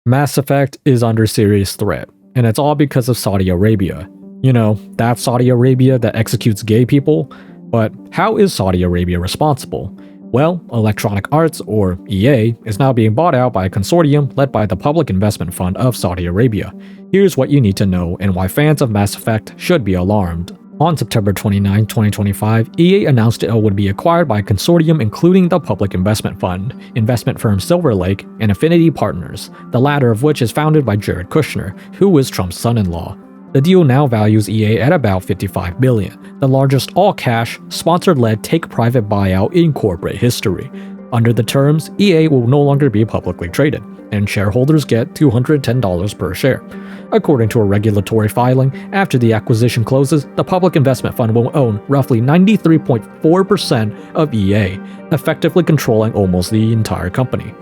Mass Effect is under serious threat, and it's all because of Saudi Arabia. You know, that Saudi Arabia that executes gay people. But how is Saudi Arabia responsible? Well, Electronic Arts, or EA, is now being bought out by a consortium led by the Public Investment Fund of Saudi Arabia. Here's what you need to know and why fans of Mass Effect should be alarmed. On September 29, 2025, EA announced it would be acquired by a consortium including the Public Investment Fund, investment firm Silver Lake, and Affinity Partners, the latter of which is founded by Jared Kushner, who is Trump's son-in-law. The deal now values EA at about $55 billion, the largest all-cash, sponsor-led take-private buyout in corporate history. Under the terms, EA will no longer be publicly traded, and shareholders get $210 per share. According to a regulatory filing, after the acquisition closes, the Public Investment Fund will own roughly 93.4% of EA, effectively controlling almost the entire company.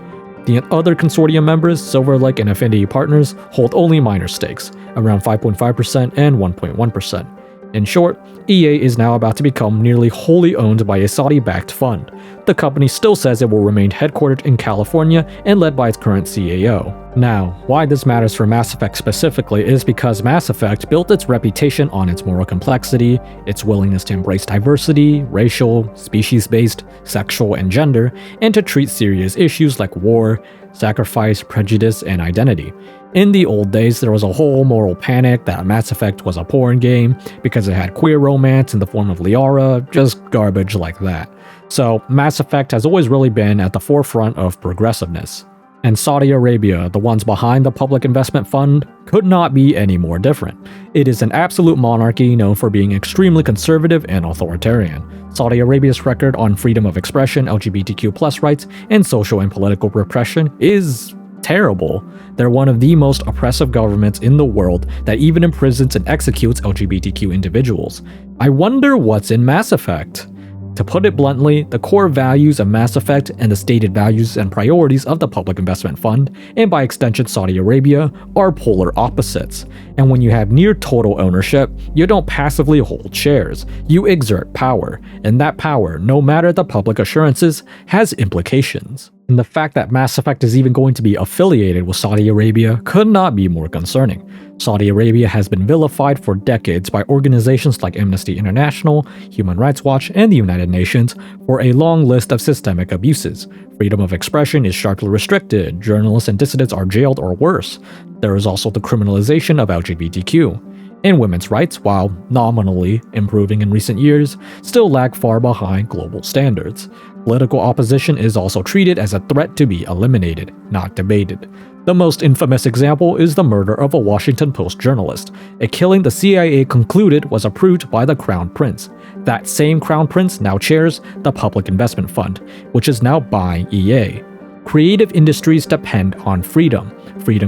The other consortium members, Silver Lake and Affinity Partners, hold only minor stakes, around 5.5% and 1.1%. In short, EA is now about to become nearly wholly owned by a Saudi-backed fund. The company still says it will remain headquartered in California and led by its current CEO. Now, why this matters for Mass Effect specifically is because Mass Effect built its reputation on its moral complexity, its willingness to embrace diversity, racial, species-based, sexual, and gender, and to treat serious issues like war, sacrifice, prejudice, and identity. In the old days, there was a whole moral panic that Mass Effect was a porn game because it had queer romance in the form of Liara, just garbage like that. So, Mass Effect has always really been at the forefront of progressiveness. And Saudi Arabia, the ones behind the Public Investment Fund, could not be any more different. It is an absolute monarchy known for being extremely conservative and authoritarian. Saudi Arabia's record on freedom of expression, LGBTQ+ rights, and social and political repression is terrible. They're one of the most oppressive governments in the world that even imprisons and executes LGBTQ individuals. I wonder what's in Mass Effect. To put it bluntly, the core values of Mass Effect and the stated values and priorities of the Public Investment Fund, and by extension Saudi Arabia, are polar opposites. And when you have near total ownership, you don't passively hold shares, you exert power, and that power, no matter the public assurances, has implications. And the fact that Mass Effect is even going to be affiliated with Saudi Arabia could not be more concerning. Saudi Arabia has been vilified for decades by organizations like Amnesty International, Human Rights Watch, and the United Nations for a long list of systemic abuses. Freedom of expression is sharply restricted, journalists and dissidents are jailed or worse. There is also the criminalization of LGBTQ. And women's rights, while nominally improving in recent years, still lag far behind global standards. Political opposition is also treated as a threat to be eliminated, not debated. The most infamous example is the murder of a Washington Post journalist, a killing the CIA concluded was approved by the Crown Prince. That same Crown Prince now chairs the Public Investment Fund, which is now buying EA. Creative industries depend on freedom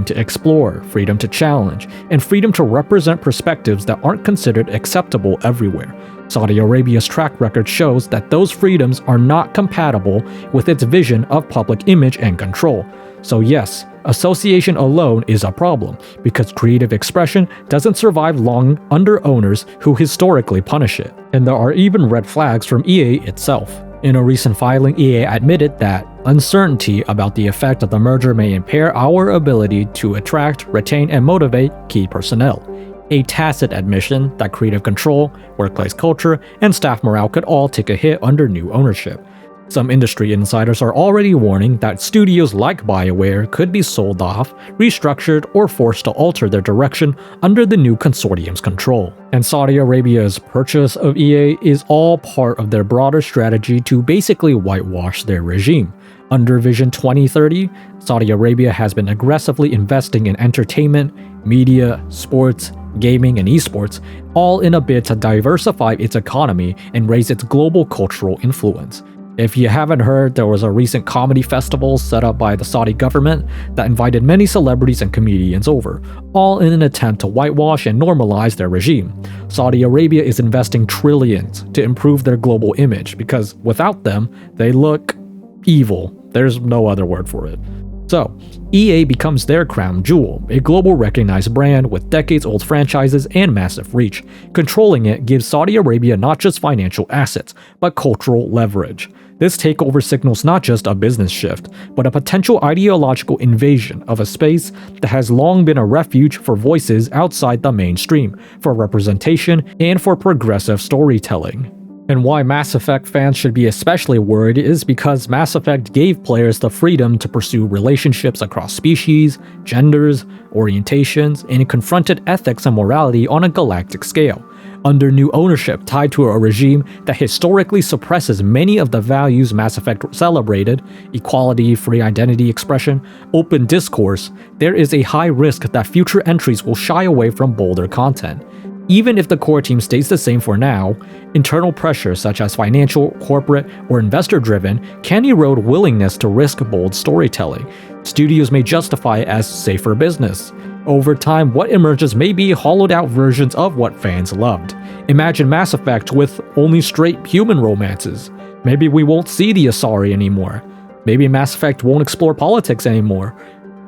to explore, freedom to challenge, and freedom to represent perspectives that aren't considered acceptable everywhere. Saudi Arabia's track record shows that those freedoms are not compatible with its vision of public image and control. So yes, association alone is a problem, because creative expression doesn't survive long under owners who historically punish it. And there are even red flags from EA itself. In a recent filing, EA admitted that uncertainty about the effect of the merger may impair our ability to attract, retain, and motivate key personnel. A tacit admission that creative control, workplace culture, and staff morale could all take a hit under new ownership. Some industry insiders are already warning that studios like BioWare could be sold off, restructured, or forced to alter their direction under the new consortium's control. And Saudi Arabia's purchase of EA is all part of their broader strategy to basically whitewash their regime. Under Vision 2030, Saudi Arabia has been aggressively investing in entertainment, media, sports, gaming, and esports, all in a bid to diversify its economy and raise its global cultural influence. If you haven't heard, there was a recent comedy festival set up by the Saudi government that invited many celebrities and comedians over, all in an attempt to whitewash and normalize their regime. Saudi Arabia is investing trillions to improve their global image because without them, they look evil. There's no other word for it. So, EA becomes their crown jewel, a global recognized brand with decades-old franchises and massive reach. Controlling it gives Saudi Arabia not just financial assets, but cultural leverage. This takeover signals not just a business shift, but a potential ideological invasion of a space that has long been a refuge for voices outside the mainstream, for representation, and for progressive storytelling. And why Mass Effect fans should be especially worried is because Mass Effect gave players the freedom to pursue relationships across species, genders, orientations, and confronted ethics and morality on a galactic scale, under new ownership tied to a regime that historically suppresses many of the values Mass Effect celebrated: equality, free identity expression, open discourse. There is a high risk that future entries will shy away from bolder content. Even if the core team stays the same for now, internal pressures such as financial, corporate, or investor-driven can erode willingness to risk bold storytelling. Studios may justify it as safer business. Over time, what emerges may be hollowed-out versions of what fans loved. Imagine Mass Effect with only straight human romances. Maybe we won't see the Asari anymore. Maybe Mass Effect won't explore politics anymore.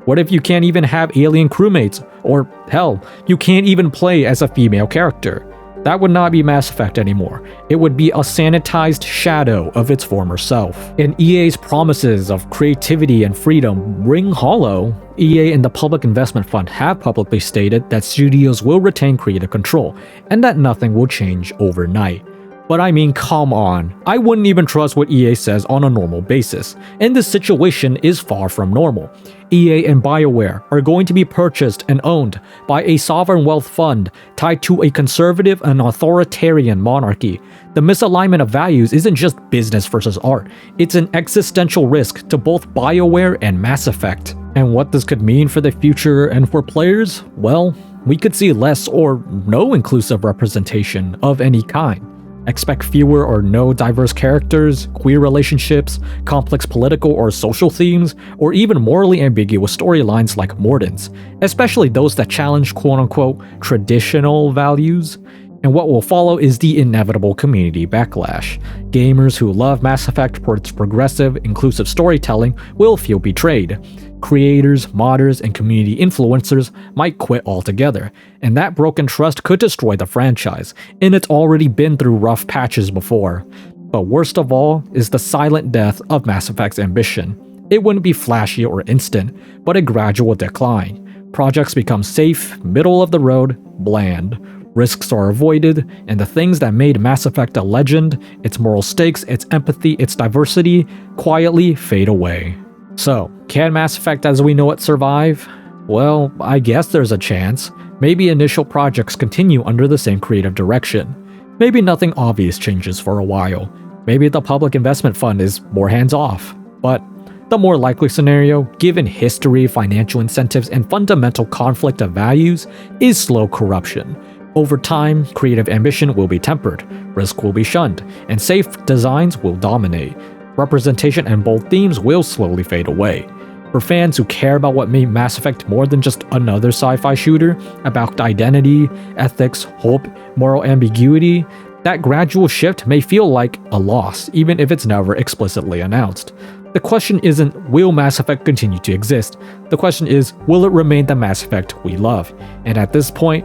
What if you can't even have alien crewmates? Or, hell, you can't even play as a female character? That would not be Mass Effect anymore. It would be a sanitized shadow of its former self. And EA's promises of creativity and freedom ring hollow. EA and the Public Investment Fund have publicly stated that studios will retain creative control, and that nothing will change overnight. But I mean, come on. I wouldn't even trust what EA says on a normal basis, and this situation is far from normal. EA and BioWare are going to be purchased and owned by a sovereign wealth fund tied to a conservative and authoritarian monarchy. The misalignment of values isn't just business versus art, it's an existential risk to both BioWare and Mass Effect. And what this could mean for the future and for players? Well, we could see less or no inclusive representation of any kind. Expect fewer or no diverse characters, queer relationships, complex political or social themes, or even morally ambiguous storylines like Morden's, especially those that challenge quote-unquote traditional values. And what will follow is the inevitable community backlash. Gamers who love Mass Effect for its progressive, inclusive storytelling will feel betrayed. Creators, modders, and community influencers might quit altogether, and that broken trust could destroy the franchise, and it's already been through rough patches before. But worst of all is the silent death of Mass Effect's ambition. It wouldn't be flashy or instant, but a gradual decline. Projects become safe, middle of the road, bland. Risks are avoided, and the things that made Mass Effect a legend, its moral stakes, its empathy, its diversity, quietly fade away. So, can Mass Effect as we know it survive? Well, I guess there's a chance. Maybe initial projects continue under the same creative direction. Maybe nothing obvious changes for a while. Maybe the Public Investment Fund is more hands-off. But the more likely scenario, given history, financial incentives, and fundamental conflict of values, is slow corruption. Over time, creative ambition will be tempered, risk will be shunned, and safe designs will dominate. Representation and bold themes will slowly fade away. For fans who care about what made Mass Effect more than just another sci-fi shooter, about identity, ethics, hope, moral ambiguity, that gradual shift may feel like a loss, even if it's never explicitly announced. The question isn't, will Mass Effect continue to exist? The question is, will it remain the Mass Effect we love? And at this point,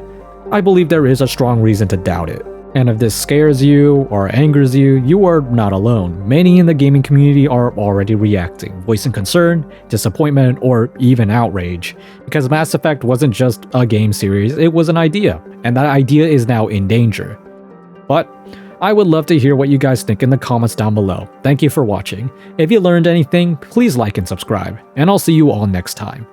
I believe there is a strong reason to doubt it. And if this scares you or angers you, you are not alone. Many in the gaming community are already reacting, voicing concern, disappointment, or even outrage. Because Mass Effect wasn't just a game series, it was an idea, and that idea is now in danger. But I would love to hear what you guys think in the comments down below. Thank you for watching. If you learned anything, please like and subscribe, and I'll see you all next time.